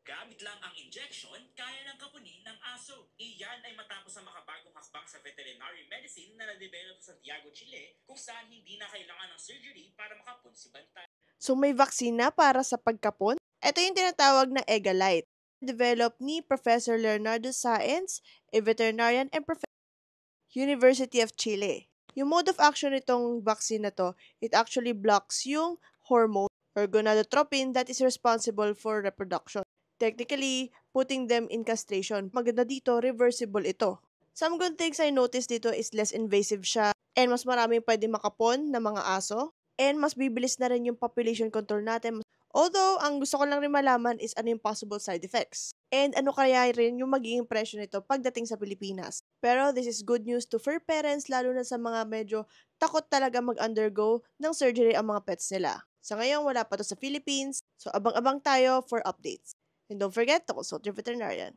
Gamit lang ang injection, kaya ng kapunin ng aso. Iyan ay matapos ang makabagong hakbang sa veterinary medicine na na-develop sa Santiago, Chile, kung saan hindi na kailangan ng surgery para makapon si bantay. So may vaksina para sa pagkapon? Ito yung tinatawag na Egalite. Developed ni Professor Leonardo Sáenz, a veterinarian and professor University of Chile. Yung mode of action nitong vaccine na to, it actually blocks yung hormone or gonadotropin that is responsible for reproduction. Technically, putting them in castration. Maganda dito, reversible ito. Some good things I noticed dito is less invasive siya and mas maraming pwede makapon na mga aso and mas bibilis na rin yung population control natin. Although, ang gusto ko lang rin malaman is ano yung possible side effects. And ano kaya rin yung magiging presyo nito pagdating sa Pilipinas. Pero this is good news to fur parents lalo na sa mga medyo takot talaga mag-undergo ng surgery ang mga pets nila. Sa ngayon, wala pa to sa Philippines. So, abang-abang tayo for updates. And don't forget to consult your veterinarian.